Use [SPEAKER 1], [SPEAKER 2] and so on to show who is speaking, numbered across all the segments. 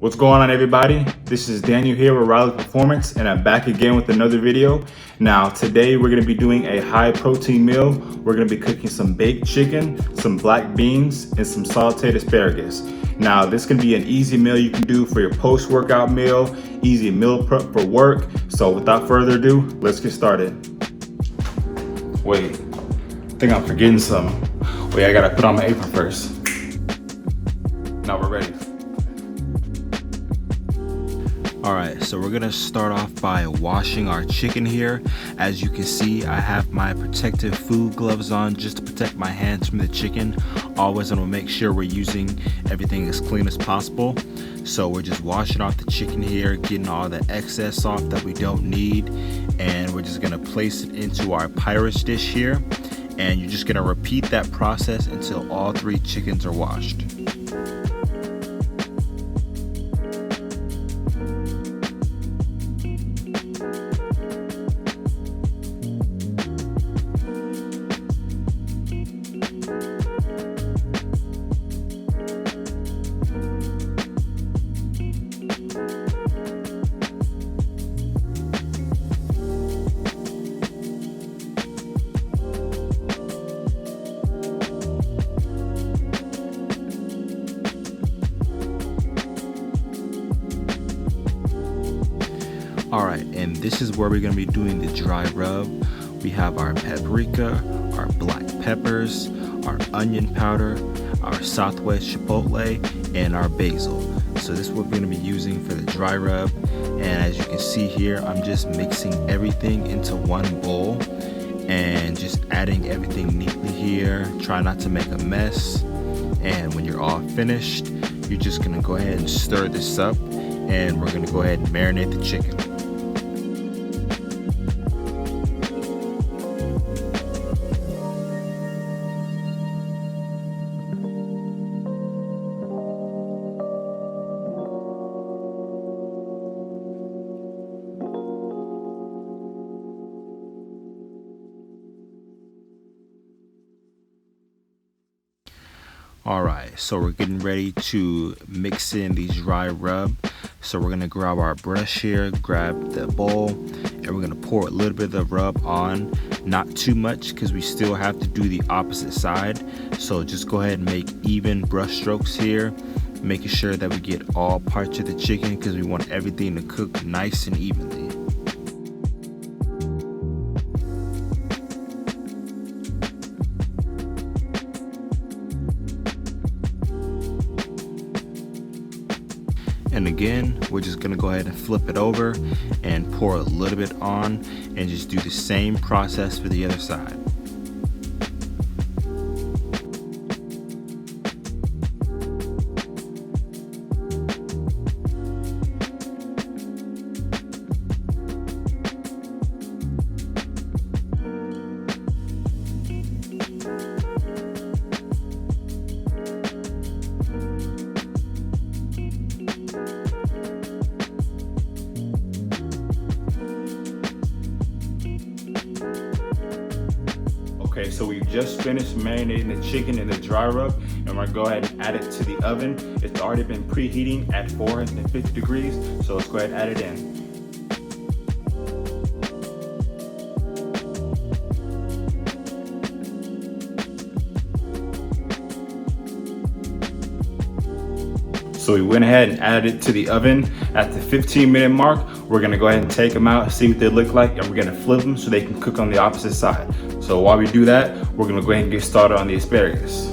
[SPEAKER 1] What's going on, everybody? This is Daniel here with Riley Performance, and I'm back again with another video. Now today we're going to be doing a high protein meal. We're going to be cooking some baked chicken, some black beans, and some sauteed asparagus. Now this can be an easy meal you can do for your post-workout meal, easy meal prep for work. So without further ado, let's get started. Wait, I think I'm forgetting something. Wait, I gotta put on my apron first. Now we're ready.
[SPEAKER 2] Alright, so we're gonna start off by washing our chicken here. As you can see, I have my protective food gloves on just to protect my hands from the chicken. Always want to make sure we're using everything as clean as possible. So we're just washing off the chicken here, getting all the excess off that we don't need, and we're just gonna place it into our Pirates dish here. And you're just gonna repeat that process until all 3 chickens are washed. Alright, and this is where we're going to be doing the dry rub. We have our paprika, our black peppers, our onion powder, our Southwest chipotle, and our basil. So this is what we're going to be using for the dry rub. And as you can see here, I'm just mixing everything into one bowl and just adding everything neatly here. Try not to make a mess. And when you're all finished, you're just going to go ahead and stir this up, and we're going to go ahead and marinate the chicken. Alright, so we're getting ready to mix in the dry rub. So we're going to grab our brush here, grab the bowl, and we're going to pour a little bit of the rub on. Not too much because we still have to do the opposite side. So just go ahead and make even brush strokes here, making sure that we get all parts of the chicken because we want everything to cook nice and evenly. And again, we're just gonna go ahead and flip it over and pour a little bit on and just do the same process for the other side.
[SPEAKER 1] Okay, so we just finished marinating the chicken in the dry rub, and we're gonna go ahead and add it to the oven. It's already been preheating at 450 degrees, so let's go ahead and add it in. So we went ahead and added it to the oven. At the 15-minute mark, we're gonna go ahead and take them out, see what they look like, and we're gonna flip them so they can cook on the opposite side. So while we do that, we're gonna go ahead and get started on the asparagus.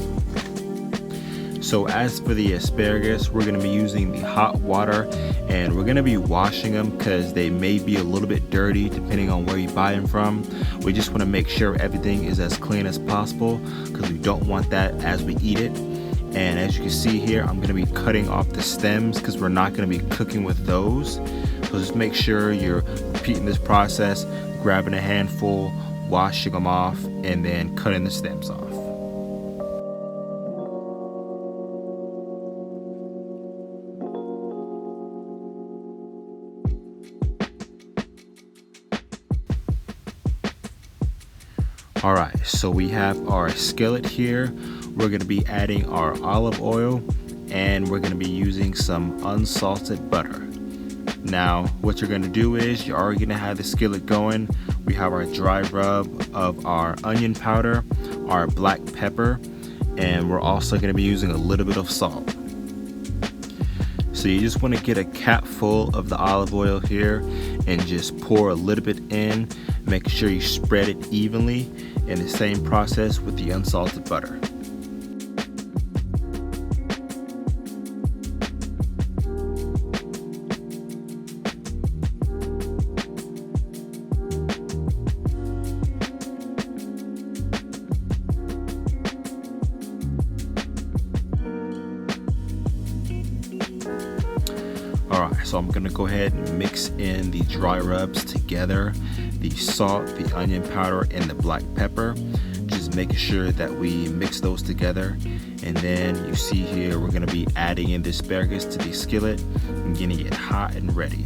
[SPEAKER 2] So as for the asparagus, we're gonna be using the hot water, and we're gonna be washing them because they may be a little bit dirty depending on where you buy them from. We just wanna make sure everything is as clean as possible because we don't want that as we eat it. And as you can see here, I'm gonna be cutting off the stems because we're not gonna be cooking with those. So just make sure you're repeating this process, grabbing a handful, washing them off, and then cutting the stems off. Alright, so we have our skillet here. We're going to be adding our olive oil, and we're going to be using some unsalted butter. Now what you're going to do is you're already going to have the skillet going. We have our dry rub of our onion powder, our black pepper, and we're also going to be using a little bit of salt. So you just want to get a cap full of the olive oil here and just pour a little bit in, make sure you spread it evenly, and the same process with the unsalted butter. Alright, so I'm going to go ahead and mix in the dry rubs together, the salt, the onion powder, and the black pepper. Just making sure that we mix those together. And then you see here we're going to be adding in the asparagus to the skillet and getting it hot and ready.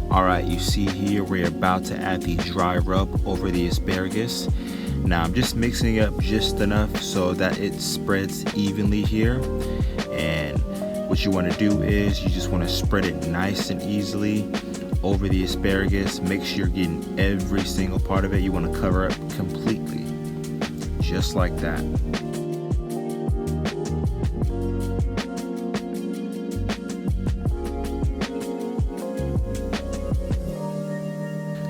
[SPEAKER 2] Alright, you see here we're about to add the dry rub over the asparagus. Now I'm just mixing it up just enough so that it spreads evenly here. And what you want to do is you just want to spread it nice and easily over the asparagus. Make sure you're getting every single part of it. You want to cover it completely, just like that.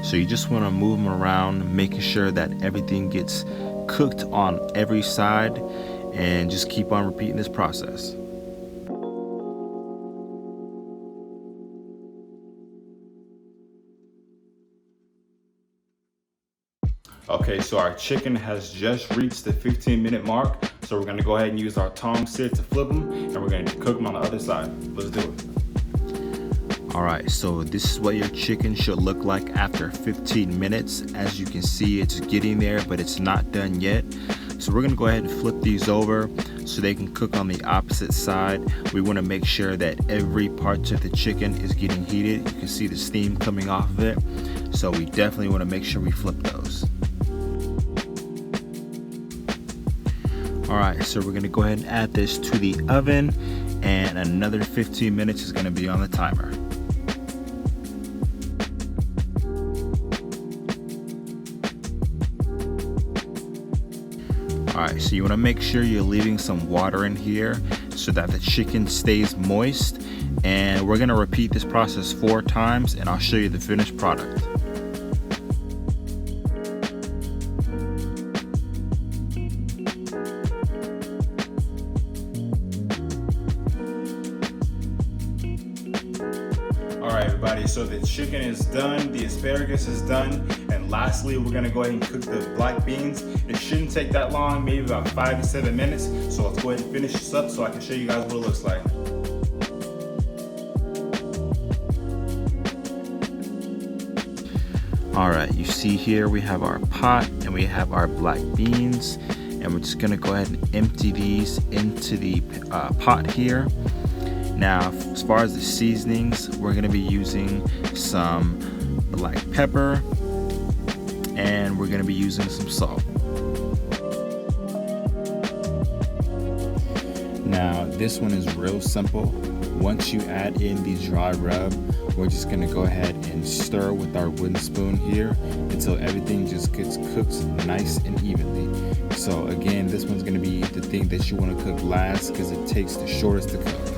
[SPEAKER 2] So you just want to move them around, making sure that everything gets cooked on every side, and just keep on repeating this process.
[SPEAKER 1] Okay, so our chicken has just reached the 15-minute mark. So we're gonna go ahead and use our tongs here to flip them, and we're gonna cook them on the other side. Let's do it.
[SPEAKER 2] Alright, so this is what your chicken should look like after 15 minutes. As you can see, it's getting there, but it's not done yet. So we're gonna go ahead and flip these over so they can cook on the opposite side. We wanna make sure that every part of the chicken is getting heated. You can see the steam coming off of it. So we definitely wanna make sure we flip those. Alright, so we're gonna go ahead and add this to the oven, and another 15 minutes is gonna be on the timer. Alright, so you want to make sure you're leaving some water in here so that the chicken stays moist. And we're going to repeat this process 4 times, and I'll show you the finished product.
[SPEAKER 1] Alright everybody, so the chicken is done, the asparagus is done, and lastly we're gonna go ahead and cook the black beans. It shouldn't take that long, maybe about 5 to 7 minutes. So let's go ahead and finish this up so I can show you guys what it looks like.
[SPEAKER 2] Alright, you see here we have our pot and we have our black beans, and we're just gonna go ahead and empty these into the pot here. Now, as far as the seasonings, we're going to be using some black pepper, and we're going to be using some salt. Now, this one is real simple. Once you add in the dry rub, we're just going to go ahead and stir with our wooden spoon here until everything just gets cooked nice and evenly. So again, this one's going to be the thing that you want to cook last because it takes the shortest to cook.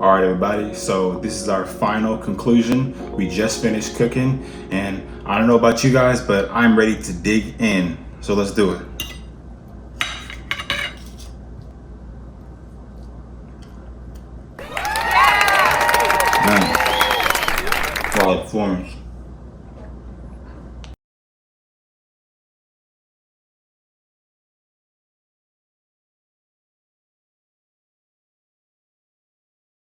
[SPEAKER 1] Alright everybody, so this is our final conclusion. We just finished cooking, and I don't know about you guys, but I'm ready to dig in. So let's do it. Man, quality performance.